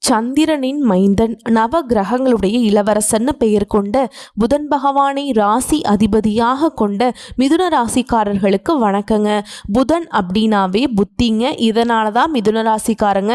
சந்திரனின் மைந்தன், நவ கிரகங்களுடைய இளவரசன்னு பெயர் கொண்ட புதன் பகவானை ராசி அதிபதியாக கொண்ட மிதுன ராசிக்காரர்களுக்கு வணக்கங்க. புதன் அப்படின்னாவே புத்திங்க. இதனால தான் மிதுன ராசிக்காரங்க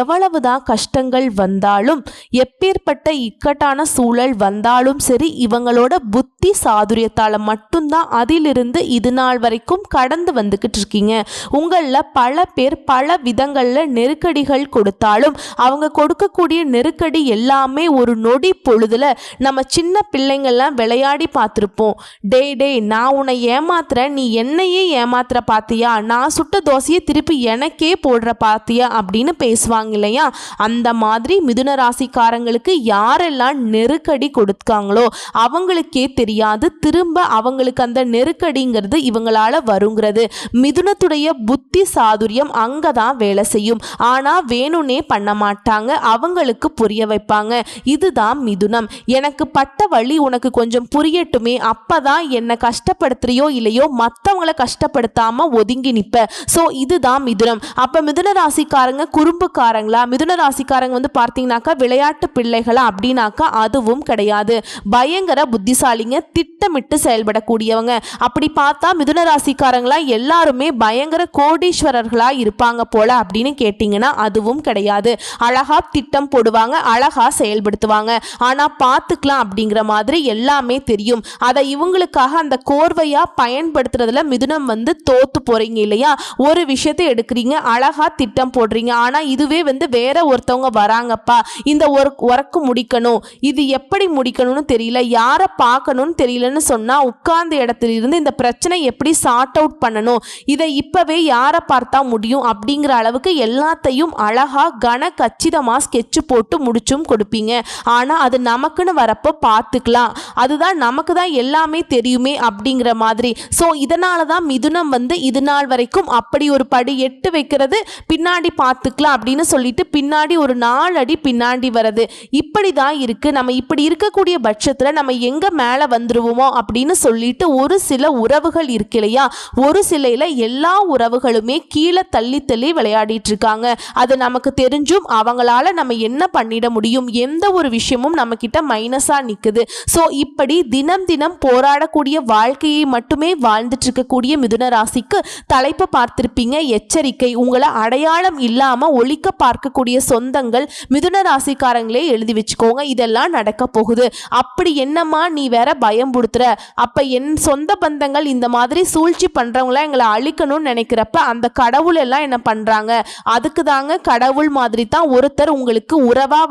எவ்வளவுதான் கஷ்டங்கள் வந்தாலும், எப்பேற்பட்ட இக்கட்டான சூழல் வந்தாலும் சரி, இவங்களோட புத்தி சாதுரியத்தால் மட்டும்தான் அதிலிருந்து இது நாள் வரைக்கும் கடந்து வந்துக்கிட்டு இருக்கீங்க. உங்களில் பல பேர் பல விதங்களில் நெருக்கடிகள் கொடுத்தாலும் அவங்க கொடுக்கக்கூடிய நெருக்கடி எல்லாமே ஒரு நொடி பொழுதுல நம்ம சின்ன பிள்ளைங்கள்லாம் விளையாடி பார்த்துருப்போம். டே நான் உன்னை ஏமாத்துறேன், நீ என்னையே ஏமாத்துற பாத்தியா, நான் சுட்ட தோசையை திருப்பி எனக்கே போடுற பாத்தியா அப்படின்னு பேசுவாங்க இல்லையா? அந்த மாதிரி மிதுன ராசிக்காரங்களுக்கு யாரெல்லாம் நெருக்கடி கொடுத்தாங்களோ அவங்களுக்கே தெரியாது திரும்ப அவங்களுக்கு அந்த நெருக்கடிங்கிறது இவங்களால வருங்கிறது. மிதுனத்துடைய புத்தி சாதுரியம் அங்கதான் வேலை செய்யும். ஆனா வேணும்னே பண்ண மாட்டாங்க, அவங்களுக்கு புரிய வைப்பாங்க. இதுதான் மிதுனம். எனக்கு பட்ட வழி உனக்கு கொஞ்சம் புரியட்டுமே, அப்பதான் என்ன கஷ்டப்படுத்துறியோ இல்லையோ மற்றவங்களை கஷ்டப்படுத்தாம ஒதுங்கி நிப்ப. ஸோ இதுதான் மிதுனம். அப்ப மிதுன ராசிக்காரங்க குறும்புக்காரங்களா? மிதுன ராசிக்காரங்க பார்த்தீங்கன்னாக்கா விளையாட்டு பிள்ளைகளா அப்படின்னாக்கா அதுவும் கிடையாது. பயங்கர புத்திசாலிங்க, திட்டமிட்டு செயல்படக்கூடியவங்க. அப்படி பார்த்தா மிதுன ராசிக்காரங்களா எல்லாருமே பயங்கர கோடீஸ்வரர்களா இருப்பாங்க போல அப்படின்னு கேட்டீங்கன்னா அதுவும் கிடையாது. அழகா திட்டம் போடுவாங்க, அழகா செயல்படுத்துவாங்க. ஆனா பார்த்துக்கலாம் அப்படிங்கிற மாதிரி எல்லாமே தெரியும். அதை இவங்களுக்காக அந்த கோர்வையா பயன்படுத்துறதுல மிதுனம் தோத்து போறீங்க இல்லையா? ஒரு விஷயத்தை எடுக்கிறீங்க, அழகா திட்டம் போடுறீங்க. ஆனா இதுவே வேற ஒருத்தவங்க வராங்கப்பா, இந்த ஒர்க்கு முடிக்கணும், இது எப்படி முடிக்கணும்னு தெரியல, யாரை பார்க்கணும்னு தெரியலன்னு சொன்னா உட்கார்ந்த இடத்துல இருந்து இந்த பிரச்சனை எப்படி சார்ட் அவுட் பண்ணணும், இதை இப்பவே யாரை பார்த்தா முடியும் அப்படிங்கிற அளவுக்கு எல்லாத்தையும் அழகா கன கச்சிதமா ஸ்கெட்ச் போட்டு முடிச்சும் கொடுப்பீங்க. ஆனா அது நமக்குன்னு வரப்போ பார்த்துக்கலாம், அதுதான் நமக்கு தான் எல்லாமே தெரியுமே அப்படிங்கிற மாதிரி. ஸோ இதனால தான் மிதுனம் இது நாள் வரைக்கும் அப்படி ஒரு படி எட்டு வைக்கிறது, பின்னாடி பார்த்துக்கலாம் அப்படின்னு சொல்லிட்டு பின்னாடி ஒரு 4 அடி பின்னாடி வருது. இப்படி தான் இருக்கு. நம்ம இப்படி இருக்கக்கூடிய பட்சத்தில் நம்ம எங்க மேலே வந்துருவோமோ அப்படின்னு சொல்லிட்டு ஒரு சில உறவுகள் இருக்கு இல்லையா? ஒரு சிலையில் எல்லா உறவுகளுமே கீழே தள்ளி தள்ளி விளையாடிட்டு இருக்காங்க. அது நமக்கு தெரிஞ்சும் அவங்களால நம்ம என்ன பண்ணிட முடியும்? எந்த ஒரு விஷயமும் நம்ம கிட்ட மைனஸா நிக்குது. ஸோ இப்படி தினம் தினம் போராடக்கூடிய வாழ்க்கையை மட்டுமே வாழ்ந்துட்டு இருக்கக்கூடிய மிதுன ராசிக்கு தலைப்பு பார்த்திருப்பீங்க, எச்சரிக்கை. உங்களை அடையாளம் இல்லாம ஒழிக்க பார்க்கக்கூடிய சொந்தங்கள் மிதுன ராசிக்காரங்களே எழுதி வச்சுக்கோங்க, இதெல்லாம் நடக்க போகுது. அப்படி என்னம்மா நீ வேற பயம் புடுத்துற? அப்ப என் சொந்த பந்தங்கள் இந்த மாதிரி சூழ்ச்சி பண்றவங்கள எங்களை அழிக்கணும்னு நினைக்கிறப்ப அந்த கடவுள் எல்லாம் என்ன பண்றாங்க? அதுக்கு தாங்க கடவுள் மாதிரி தான் ஒருத்தர் உங்களுக்கு உறவா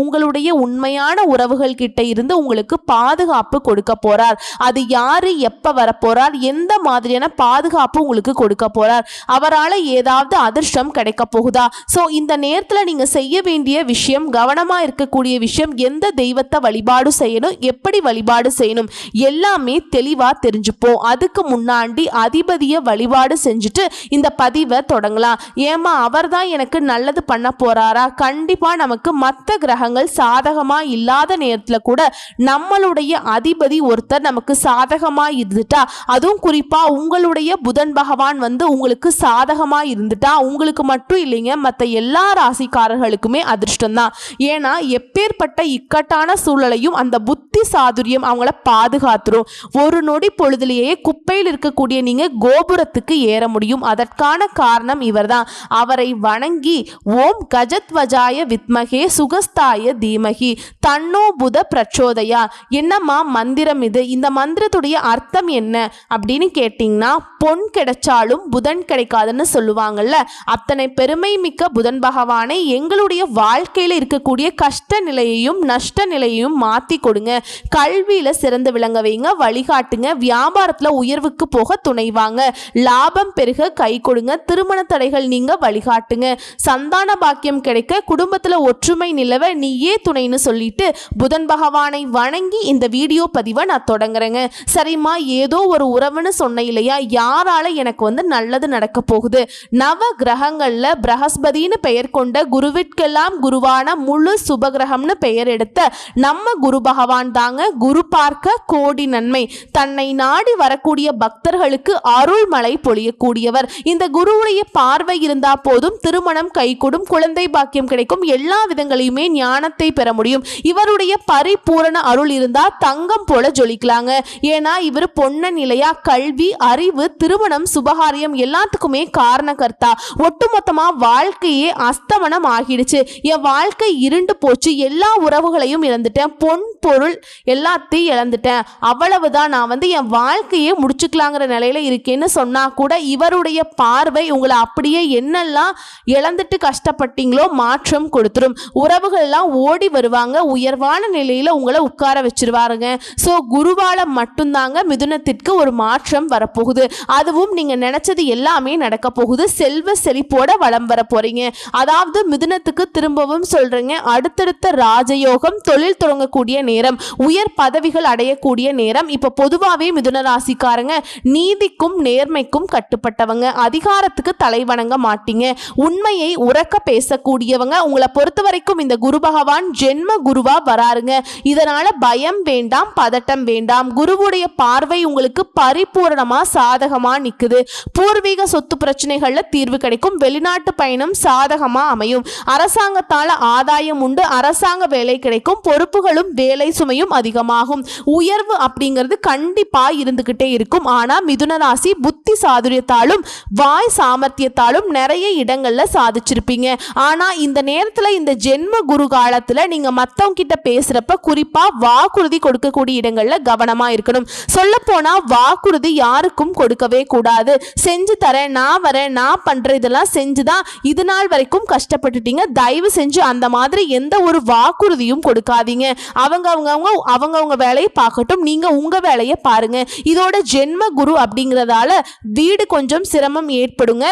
உங்களுடைய உண்மையான உறவுகள் கிட்ட இருந்து உங்களுக்கு பாதுகாப்பு கொடுக்க போறார். அது யாரு, எப்ப வர போறார், எந்த மாதிரியான பாதுகாப்பு உங்களுக்கு கொடுக்க போறார், அவரால் ஏதாவது அதிர்ஷ்டம் கிடைக்க போகுதா? சோ இந்த நேரத்துல நீங்க செய்ய வேண்டிய விஷயம், கவனமா இருக்கக்கூடிய விஷயம், எந்த தெய்வத்தை வழிபாடு செய்யணும், எப்படி வழிபாடு செய்யணும் எல்லாமே தெளிவா தெரிஞ்சுப்போம். அதுக்கு முன்னாடி அதிபதியை வழிபாடு செஞ்சுட்டு இந்த பதிவை தொடங்கலாம். ஏமா அவர் தான் எனக்கு நல்லது பண்ண போறாரா? கண்டிப்பா நமக்கு மற்ற கிரகங்கள் சாதகமா இல்லாத நேரத்துல கூட நம்மளுடைய அதிபதி ஒருத்தர் நமக்கு சாதகமா இருந்துட்டா, அதுவும் குறிப்பா உங்களுடைய புதன் பகவான் உங்களுக்கு சாதகமா இருந்துட்டா உங்களுக்கு மட்டும் இல்லைங்க, மற்ற எல்லா ராசிக்காரர்களுக்குமே அதிர்ஷ்டம் தான். ஏன்னா எப்பேற்பட்ட இக்கட்டான சூழலையும் அந்த புத்தி சாதுரியம் அவங்கள பாதுகாத்துரும். ஒரு நொடி பொழுதுலேயே குப்பையில் இருக்கக்கூடிய நீங்க கோபுரத்துக்கு ஏற முடியும். அதற்கான காரணம் இவர்தான். அவரை வணங்கி ஓம் கஜத்வஜாய வித்மகே சுகஸ்தாய தீமகி தன்னோ புத பிரச்சோதயா. என்னம்மா மந்திரம் இது? இந்த மந்திரத்துடைய அர்த்தம் என்ன அப்படின்னு கேட்டீங்கன்னா, பொன் கிடைச்சாலும் புதன் கிடைக்காதுன்னு சொல்லுவாங்கல்ல. அத்தனை பெருமை மிக்க புதன் பகவானை எங்களுடைய வாழ்க்கையில இருக்கக்கூடிய கஷ்ட நிலையையும் நஷ்ட நிலையையும் மாத்தி கொடுங்க. கல்வியில சிறந்து விளங்க வைங்க, வழிகாட்டுங்க. வியாபாரத்துல உயர்வுக்கு போக துணைவாங்க. லாபம் பெருக கை கொடுங்க. திருமண தடைகள் நீங்க வழிகாட்டுங்க. சந்தான பாக்கியம் கிடைக்க, குடும்பத்துல ஒற்றுமை நிலவ நீயே துணைன்னு சொல்லிட்டு புதன் பகவானை வணங்கி இந்த வீடியோ பதிவை நான் தொடங்குறேங்க. சரிம்மா, ஏதோ ஒரு உறவுன்னு சொன்ன இல்லையா, யாரால எனக்கு நல்லது நடக்க போகுது? நவ கிரகங்கள்ல பிரகஸ்பதினு பெயர் கொண்ட குருவிற்கெல்லாம் குருவான முழு சுபகிரகம்னு பெயர் எடுத்த நம்ம குரு பகவான் தாங்க. குரு பார்க்க கோடி நன்மை. தன்னை நாடி வரக்கூடிய பக்தர்களுக்கு அருள் மழை பொழியக்கூடியவர். இந்த குருவுடைய பார்வை இருந்தா போதும் திருமணம் கைகூடும், குழந்தை பாக்கியம் கிடைக்கும், கிடைக்கும். எல்லா விதங்களையுமே ஞானத்தை பெற முடியும். இவருடைய பரிபூரண அருள் இருந்தா தங்கம் போல ஜொலிக்கலாங்க. ஏன்னா இவர் பொன்ன நிலையா கல்வி, அறிவு, திருமணம், சுபகாரியம் எல்லாத்துக்குமே காரணகர்த்தா. ஒட்டுமொத்தமா வாழ்க்கையே அஸ்தமனம் ஆகிடுச்சு. என் வாழ்க்கை இருண்டு போச்சு, எல்லா உறவுகளையும் இழந்துட்டேன், பொன் பொருள் எல்லாத்தையும் இழந்துட்டேன், அவ்வளவுதான், நான் என் வாழ்க்கையே முடிச்சுக்கலாங்கிற நிலையில இருக்கேன்னு சொன்னா கூட இவருடைய பார்வை உங்களை அப்படியே என்னெல்லாம் இழந்துட்டு கஷ்டப்பட்டீங்களோ மாற்றம் கொடுத்துரும். உறவுகள் எல்லாம் ஓடி வருவாங்க, உயர்வான நிலையில உங்களை உட்கார வச்சிருவாருங்க. ஸோ குருவால மட்டும்தாங்க மிதுனத்திற்கு ஒரு மாற்றம் வரப்போகுது. அதுவும் நீங்க நினைச்சது எல்லாமே நடக்க போகுது. செல்வ செழிப்போட வளம் வர போறீங்க. அதாவது மிதுனத்துக்கு திரும்பவும் சொல்றேங்க, அடுத்தடுத்த ராஜயோகம், தொழில் தொடங்கக்கூடிய நேரம், உயர் பதவிகள் அடையக்கூடிய நேரம். இப்ப பொதுவாகவே மிதுன ராசிக்காரங்க நீதிக்கும் நேர்மைக்கும் கட்டுப்பட்டவங்க, அதிகாரத்துக்கு தலை வணங்க மாட்டீங்க, உண்மையை உறக்க பேசக்கூடியவங்க. உங்களை பொறுத்த வரைக்கும் இந்த குரு பகவான் ஜென்ம குருவா வராருங்க. இதனால பயம் வேண்டாம், பதட்டம் வேண்டாம். குருவுடைய பார்வை உங்களுக்கு பரிபூரணமா சாதகமா நிக்குது. பூர்வீக சொத்து பிரச்சனைகள்ல தீர்வு கிடைக்கும். வெளிநாட்டு பயணம் சாதகமா அமையும். அரசாங்கத்தால ஆதாயம் உண்டு. அரசாங்க வேலை கிடைக்கும். பொறுப்புகளும் வேலை சுமையும் அதிகமாகும். உயர்வு அப்படிங்கிறது கண்டிப்பா இருந்துகிட்டே இருக்கும். ஆனா மிதுன ராசி புத்தி சாதுரியத்தாலும் வாய் சாமர்த்தியத்தாலும் நிறைய இடங்கள்ல சாதிச்சிருப்பீங்க. ஆனா இந்த நேரத்துல, இந்த ஜென்ம குரு காலத்துல நீங்க மத்தவங்க கிட்ட பேசுறப்ப குறிப்பா வாக்குறுதி கொடுக்கக்கூடிய இடங்கள்ல கவனமா இருக்கணும். சொல்ல போனா வாக்குறுதி யாருக்கும் கொடுக்கவே கூடாது. செஞ்சு தரேன், நான் வரேன், நான் பண்றேன், இதெல்லாம் செஞ்சுதான் இது நாள் வரைக்கும் கஷ்டப்பட்டுட்டீங்க, தயவு செஞ்சு அந்த மாதிரி எந்த ஒரு வாக்குறுதியும் கொடுக்காதீங்க. அவங்க வேலையை பார்க்கட்டும், நீங்க உங்க வேலையை பாருங்க. இதோட ஜென்ம குரு அப்படிங்கிறதால வீடு கொஞ்சம் சிரமம் ஏற்படுங்க.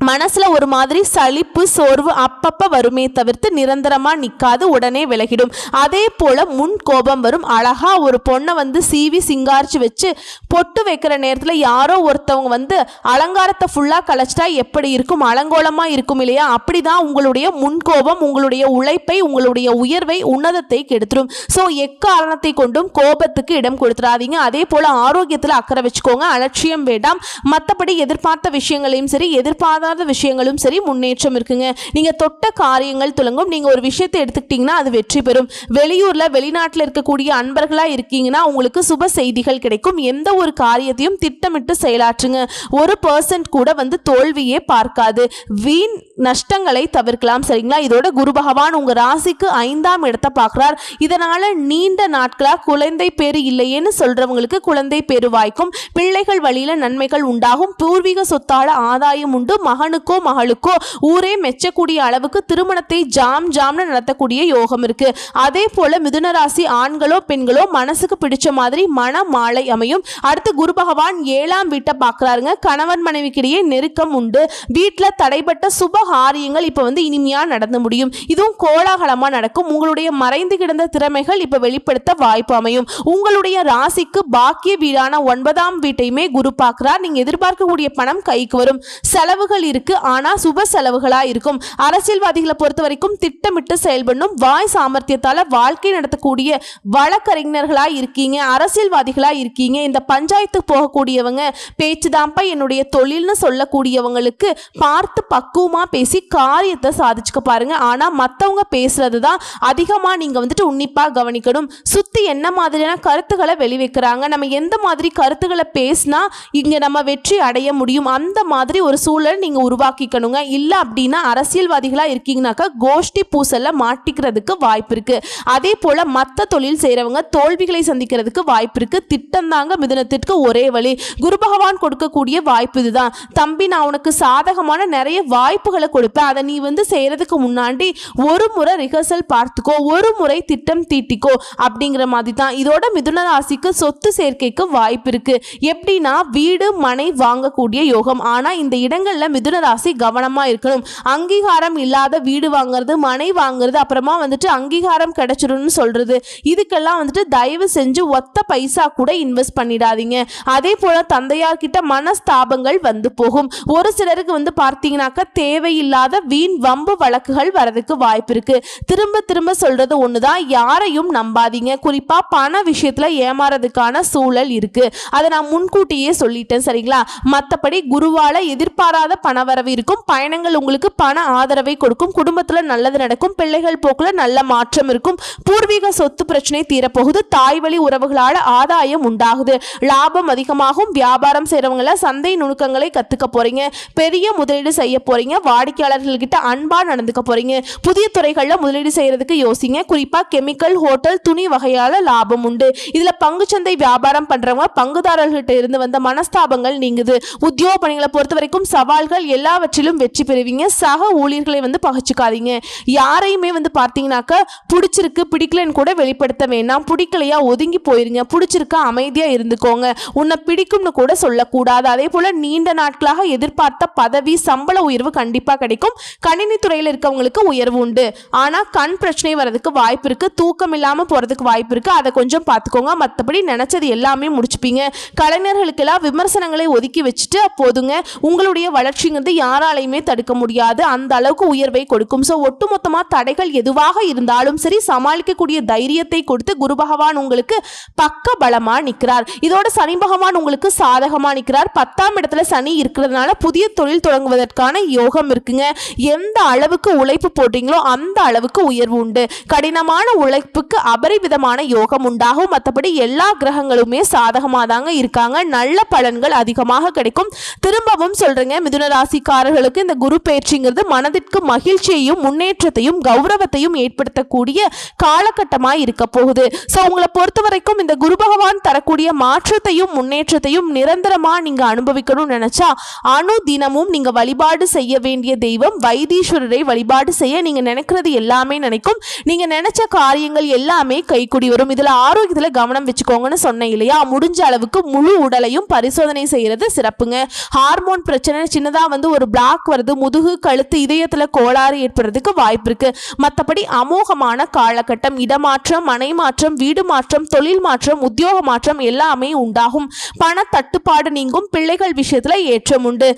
மனசுல ஒரு மாதிரி சலிப்பு, சோர்வு அப்பப்ப வருமே தவிர்த்து நிரந்தரமா நிக்காது, உடனே விலகிடும். அதே போல முன் கோபம் வரும். அழகா ஒரு பொண்ணை சீவி சிங்காரிச்சு வச்சு பொட்டு வைக்கிற நேரத்துல யாரோ ஒருத்தவங்க அலங்காரத்தை ஃபுல்லா கலைச்சிட்டா எப்படி இருக்கும், அலங்கோலமா இருக்கும் இல்லையா? அப்படிதான் உங்களுடைய முன்கோபம் உங்களுடைய உழைப்பை, உங்களுடைய உயர்வை, உன்னதத்தை கெடுத்துரும். ஸோ எக்காரணத்தை கொண்டும் கோபத்துக்கு இடம் கொடுத்துடாதீங்க. அதே போல ஆரோக்கியத்துல அக்கறை வச்சுக்கோங்க, அலட்சியம் வேண்டாம். மற்றபடி எதிர்பார்த்த விஷயங்களையும் சரி, எதிர்பார்த்த விஷயங்களும் சரி முன்னேற்றம் இருக்குங்க. நீங்க தொட்ட காரியங்கள் துலங்கும். நீங்க ஒரு விஷயத்தை எடுத்துக்கிட்டீங்கன்னா அது வெற்றி பெறும். வெளியூர்ல, வெளிநாட்டில் இருக்கக்கூடிய அன்பர்களா இருக்கீங்கன்னா உங்களுக்கு சுப செய்திகள் கிடைக்கும். எந்த ஒரு காரியத்தையும் திட்டமிட்டு செயலாற்றுங்க. 1% கூட தோல்வியே பார்க்காது. வீண் நஷ்டங்களை தவிர்க்கலாம். சரிங்களா? இதோட குரு பகவான் உங்க ராசிக்கு 5ஆம் இடத்தை பார்க்கிறார். இதனால நீண்ட நாட்களா குழந்தை பேரு இல்லையேன்னு சொல்றவங்களுக்கு குழந்தை பேரு வாய்க்கும். பிள்ளைகள் வழியில நன்மைகள் உண்டாகும். பூர்வீக சொத்தால ஆதாயம் உண்டு. மகனுக்கோ மகளுக்கோ ஊரே மெச்சக்கூடிய அளவுக்கு திருமணத்தை ஜாம்னு நடத்தக்கூடிய யோகம் இருக்கு. அதே போல மிதுன ராசி ஆண்களோ பெண்களோ மனசுக்கு பிடிச்ச மாதிரி மன மாலை அமையும். அடுத்து குரு பகவான் 7ஆம் வீட்டை பார்க்கிறாருங்க. கணவன் மனைவிக்கிடையே நெருக்கம் உண்டு. வீட்டுல தடைப்பட்ட சுப காரியங்கள் இப்ப இனிமையா நடந்து முடியும். இதுவும் கோலாகலமா நடக்கும். உங்களுடைய மறைந்து கிடந்த திறமைகள் இப்ப வெளிப்படுத்த வாய்ப்பு அமையும். உங்களுடைய ராசிக்கு பாக்கிய வீடான 9ஆம் வீட்டையுமே குரு பார்க்கிறார். நீங்க எதிர்பார்க்கக்கூடிய பணம் கைக்கு வரும். செலவுகள் இருக்கு, ஆனா சுப செலவுகளா இருக்கும். அரசியல்வாதிகளை பொறுத்த வரைக்கும் திட்டமிட்டு செயல்படணும். வாய் சாமர்த்தியத்தால வாழ்க்கை நடத்தக்கூடிய வழக்கறிஞர்களா இருக்கீங்க, அரசியல்வாதிகளா இருக்கீங்க, இந்த பஞ்சாயத்துக்கு போகக்கூடியவங்க, பேச்சுதான்ப்பா என்னுடைய தொழில்னு சொல்லக்கூடியவங்களுக்கு பார்த்து பக்குவமா பேசி காரியத்தை சாதிச்சுக்க பாருங்க. ஆனா மத்தவங்க பேசுறதுதான் அதிகமா நீங்க உன்னிப்பா கவனிக்கணும். சுத்தி என்ன மாதிரியான கருத்துக்களை வெளிவைக்கிறாங்க, நம்ம எந்த மாதிரி கருத்துக்களை பேசினா இங்க நம்ம வெற்றி அடைய முடியும், அந்த மாதிரி ஒரு சூழல் நீங்க உருவாக்கிக்கணுங்க. இல்ல அப்படின்னா அரசியல்வாதிகளா இருக்கீங்கன்னாக்கா கோஷ்டி பூசல்ல மாட்டிக்கிறதுக்கு வாய்ப்பு இருக்கு. அதே போல மத்த தொழில் செய்யறவங்க தோல்விகளை சந்திக்கிறதுக்கு வாய்ப்பு இருக்கு. திட்டம் தாங்க மிதுனத்திற்கு ஒரே வழி. குரு பகவான் கொடுக்கக்கூடிய வாய்ப்பு இதுதான். தம்பி, நான் உனக்கு சாதகமான நிறைய வாய்ப்புகளை கொடுப்பேன், அதை நீ செய்யறதுக்கு முன்னாடி ஒரு முறை ரிஹர்சல் பார்த்துக்கோ, ஒரு முறை திட்டம் தீட்டிக்கோ அப்படிங்கிற மாதிரி தான். இதோட மிதுன ராசிக்கு சொத்து சேர்க்கைக்கு வாய்ப்பு இருக்கு. எப்படின்னா வீடு மனை வாங்கக்கூடிய யோகம். ஆனா இந்த இடங்கள்ல மிதுன ராசி கவனமா இருக்கணும். அங்கீகாரம் இல்லாத வீடு வாங்குறது, மனை வாங்குறது, அப்புறமா அங்கீகாரம் கிடைச்சிரும்னு சொல்றது, இதுக்கெல்லாம் தயவு செஞ்சு ஒத்த பைசா கூட இன்வெஸ்ட் பண்ணிடாதீங்க. அதே போல தந்தையார்கிட்ட மனஸ்தாபங்கள் போகும். ஒரு சிலருக்கு பார்த்தீங்கன்னாக்கா தேவையில்லாத வீண் வம்பு வழக்குகள் வரதுக்கு வாய்ப்பு இருக்கு. திரும்ப திரும்ப சொல்றது ஒண்ணுதான், யாரையும் நம்பாதீங்க. குறிப்பா பண விஷயத்துல ஏமாறதுக்கான சூழல் இருக்கு. அதை நான் முன்கூட்டியே சொல்லிட்டேன். சரிங்களா? மற்றபடி குருவால எதிர்பாராத பண பணவரவு இருக்கும். பயணங்கள் உங்களுக்கு பண ஆதரவை கொடுக்கும். குடும்பத்துல நல்லது நடக்கும். பிள்ளைகள் போக்குல நல்ல மாற்றம் இருக்கும். பூர்வீக சொத்து பிரச்சனை தீரப்போகுது. தாய் வழி உறவுகளால ஆதாயம் உண்டாகுது. லாபம் அதிகமாகும். வியாபாரம் செய்றவங்கள சந்தை நுணுக்கங்களை கத்துக்க போறீங்க. பெரிய முதலீடு செய்ய போறீங்க. வாடிக்கையாளர்கள் கிட்ட அன்பா நடந்துக்க போறீங்க. புதிய துறைகள்ல முதலீடு செய்யறதுக்கு யோசிங்க. குறிப்பா கெமிக்கல், ஹோட்டல், துணி வகையால லாபம் உண்டு. இதுல பங்குச்சந்தை வியாபாரம் பண்றவங்க பங்குதாரர்கள்ட்ட இருந்து வந்த மனஸ்தாபங்கள் நீங்குது. உத்தியோக பணிகளை பொறுத்த வரைக்கும் சவால்கள் எல்லாவற்றிலும் வெற்றி பெறுவீங்க. சக ஊழியர்களை பகச்சுக்காதீங்க. யாரையுமே பார்த்தீங்கன்னாக்க பிடிச்சிருக்கு பிடிக்கலன்னு கூட வெளிப்படுத்த வேண்டாம். பிடிக்கலையா ஒதுங்கி போயிருங்க. பிடிச்சிருக்க அமைதியா இருந்துக்கோங்க. உன்னை பிடிக்கும்னு கூட சொல்லக்கூடாது. அதே போல நீண்ட நாட்களாக எதிர்பார்த்த பதவி, சம்பள உயர்வு கண்டிப்பா கிடைக்கும். கணினி துறையில் இருக்கவங்களுக்கு உயர்வு உண்டு. ஆனா கண் பிரச்சனை வரதுக்கு வாய்ப்பு இருக்கு. தூக்கம் இல்லாம போறதுக்கு வாய்ப்பு இருக்கு. அதை கொஞ்சம் பார்த்துக்கோங்க. மற்றபடி நினைச்சது எல்லாமே முடிச்சுப்பீங்க. கலைஞர்களுக்கெல்லாம் விமர்சனங்களை ஒதுக்கி வச்சுட்டு போதுங்க. உங்களுடைய வளர்ச்சிங்கிறது யாராலையுமே தடுக்க முடியாது. அந்த அளவுக்கு உயர்வை கொடுக்கும். ஸோ ஒட்டுமொத்தமா தடைகள் எதுவாக இருந்தாலும் சரி சமாளிக்கக்கூடிய தைரியத்தை கொடுத்து குரு பகவான் உங்களுக்கு பக்க பலமா நிற்கிறார். இதோட சனி பகவான் உங்களுக்கு சாதகமா நிற்கிறார். 10ஆம் இடத்துல சனி இருக்கிறதுனால புதிய தொழில் தொடங்குவதற்கான யோகம் இருக்குங்க. எந்த அளவுக்கு உழைப்பு போட்டீங்களோ அந்த அளவுக்கு உயர்வு உண்டு. கடினமான உழைப்புக்கு அபரிவிதமான யோகம் உண்டாகும். மற்றபடி எல்லா கிரகங்களுமே சாதகமாக தாங்க இருக்காங்க. நல்ல பலன்கள் அதிகமாக கிடைக்கும். திரும்பவும் சொல்றேங்க, மிதுன ராசிக்காரர்களுக்கு இந்த குரு பயிற்சிங்கிறது மனதிற்கு மகிழ்ச்சியையும் முன்னேற்றத்தையும் கௌரவத்தையும் ஏற்படுத்தக்கூடிய காலகட்டமாக இருக்க போகுது. ஸோ உங்களை பொறுத்த வரைக்கும் இந்த குரு பகவான் தரக்கூடிய மாற்றத்தையும் முன்னேற்றத்தையும் நிரந்தரமா நீங்க அனுபவிக்கணும்னு நினைச்சா அனுதினமும் நீங்க வழிபாடு செய்ய வேண்டிய தெய்வம் வைத்தீஸ்வரரை வழிபாடு செய்ய நீங்க நினைக்கிறது எல்லாமே நினைக்கும். நீங்க நினைச்ச காரியங்கள் எல்லாமே கைக்குடி வரும். இதுல ஆரோக்கியத்துல கவனம் வச்சுக்கோங்கன்னு சொன்னேன் இல்லையா? முடிஞ்ச அளவுக்கு முழு உடலையும் பரிசோதனை செய்யறது சிறப்புங்க. ஹார்மோன் பிரச்சனை சின்னதா ஒரு பிளாக் வருது, முதுகு, கழுத்து, இதயத்துல கோளாறு ஏற்படுறதுக்கு வாய்ப்பு இருக்கு. மற்றபடி அமோகமான காலகட்டம். இடமாற்றம், மனை மாற்றம், வீடு மாற்றம், தொழில் மாற்றம், உத்தியோக மாற்றம் எல்லாமே உண்டாகும். பண தட்டுப்பாடு நீங்கும். பிள்ளைகள் விஷயத்துல ஏற்றம் உண்டு.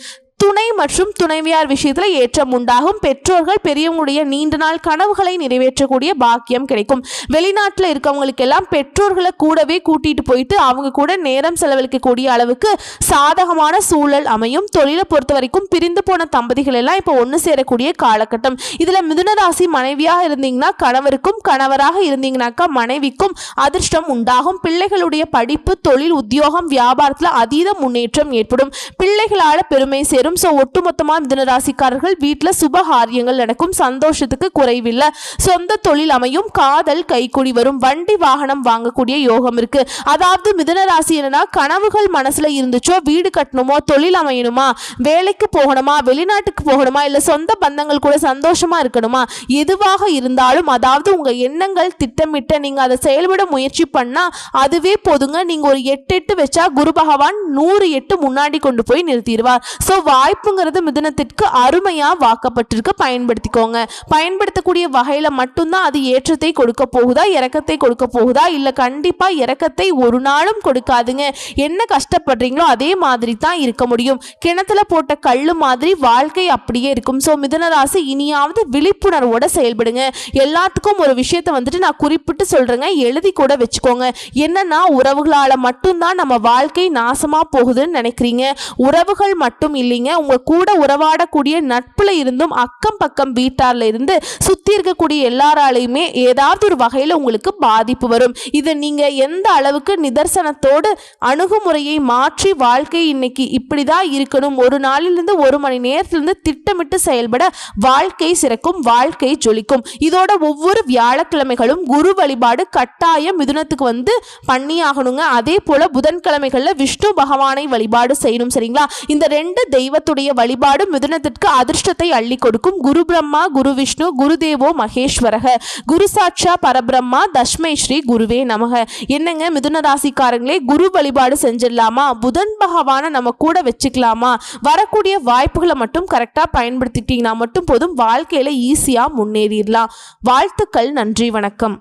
துணை மற்றும் துணைவியார் விஷயத்துல ஏற்றம் உண்டாகும். பெற்றோர்கள் பெரியவங்களுடைய நீண்ட நாள் கனவுகளை நிறைவேற்றக்கூடிய பாக்கியம் கிடைக்கும். வெளிநாட்டில் இருக்கவங்களுக்கு எல்லாம் பெற்றோர்களை கூடவே கூட்டிட்டு போயிட்டு அவங்க கூட நேரம் செலவழிக்கக்கூடிய அளவுக்கு சாதகமான சூழல் அமையும். தொழிலை பொறுத்த வரைக்கும் பிரிந்து போன தம்பதிகள் எல்லாம் இப்போ ஒன்று சேரக்கூடிய காலகட்டம். இதுல மிதுன ராசி மனைவியாக இருந்தீங்கன்னா கணவருக்கும், கணவராக இருந்தீங்கன்னாக்கா மனைவிக்கும் அதிர்ஷ்டம் உண்டாகும். பிள்ளைகளுடைய படிப்பு, தொழில், உத்தியோகம், வியாபாரத்துல அதீத முன்னேற்றம் ஏற்படும். பிள்ளைகளால பெருமை சேரும். ஸோ ஒட்டுமொத்தமாக மிதுன ராசிக்காரர்கள் வீட்டில் சுபகாரியங்கள் நடக்கும். சந்தோஷத்துக்கு குறைவில்லை. சொந்த தொழில் அமையும். காதல் கைக்கூடி வரும். வண்டி வாகனம் வாங்கக்கூடிய யோகம் இருக்கு. அதாவது மிதுன ராசி என்னன்னா, கனவுகள் மனசுல இருந்துச்சோ, வீடு கட்டணுமோ, தொழில் அமையணுமா, வேலைக்கு போகணுமா, வெளிநாட்டுக்கு போகணுமா, இல்லை சொந்த பந்தங்கள் கூட சந்தோஷமா இருக்கணுமா, எதுவாக இருந்தாலும் அதாவது உங்க எண்ணங்கள் திட்டமிட்ட நீங்க அதை செயல்பட முயற்சி பண்ணா அதுவே போதுங்க. நீங்க ஒரு 8 வச்சா குரு பகவான் 100 முன்னாடி கொண்டு போய் நிறுத்திடுவார். ஸோ வாய்ப்புங்கிறது மிதுனத்திற்கு அருமையா வாக்கப்பட்டிருக்கு. பயன்படுத்திக்கோங்க. பயன்படுத்தக்கூடிய வகையில மட்டும்தான் அது ஏற்றத்தை கொடுக்க போகுதா, இறக்கத்தை கொடுக்க போகுதா? இல்ல கண்டிப்பா இறக்கத்தை ஒரு நாளும் கொடுக்காதுங்க. என்ன கஷ்டப்படுறீங்களோ அதே மாதிரி தான் இருக்க முடியும். கிணத்துல போட்ட கல்லு மாதிரி வாழ்க்கை அப்படியே இருக்கும். ஸோ மிதுன ராசி இனியாவது விழிப்புணர்வோட செயல்படுங்க. எல்லாத்துக்கும் ஒரு விஷயத்தை நான் குறிப்பிட்டு சொல்றேங்க, எழுதி கூட வச்சுக்கோங்க. என்னன்னா, உறவுகளால மட்டும்தான் நம்ம வாழ்க்கை நாசமா போகுதுன்னு நினைக்கிறீங்க. உறவுகள் மட்டும் இல்லைங்க, உங்க கூட உறவாடக்கூடிய நட்புல இருந்தும் அக்கம் பக்கம் வீட்டார்ல இருந்து சுத்தி இருக்கக்கூடிய எல்லாராலையுமே ஏதாவது ஒரு வகையில உங்களுக்கு பாதிப்பு வரும். இதை நீங்க எந்த அளவுக்கு நிதர்சனத்தோடு அணுகுமுறையை மாற்றி வாழ்க்கை இன்னைக்கு இப்படிதான் இருக்கணும், ஒரு நாளிலிருந்து 1 மணி நேரத்திலிருந்து திட்டமிட்டு செயல்பட வாழ்க்கை சிறக்கும், வாழ்க்கை ஜொலிக்கும். இதோட ஒவ்வொரு வியாழக்கிழமைகளும் குரு வழிபாடு கட்டாயம் மிதுனத்துக்கு பண்ணியாகணுங்க. அதே போல புதன்கிழமைகள்ல விஷ்ணு பகவானை வழிபாடு செய்யணும். சரிங்களா? இந்த 2 தெய்வத்துடைய வழிபாடு மிதுனத்திற்கு அதிர்ஷ்டத்தை அள்ளி கொடுக்கும். குரு பிரம்மா, குரு விஷ்ணு, குருதேவோ மகேஸ்வரக, குரு சாட்சா பரபிரம்மா, தஸ்மை ஸ்ரீ குருவே நமக. என்னங்க மிதுன ராசிக்காரங்களே, குரு வழிபாடு செஞ்சிடலாமா? புதன் பகவானை நம்ம கூட வச்சுக்கலாமா? வரக்கூடிய வாய்ப்புகளை மட்டும் கரெக்டா பயன்படுத்திட்டீங்கன்னா மட்டும் போதும். வாழ்க்கையில ஈஸியா முன்னேறிடலாம். வாழ்த்துக்கள். நன்றி. வணக்கம்.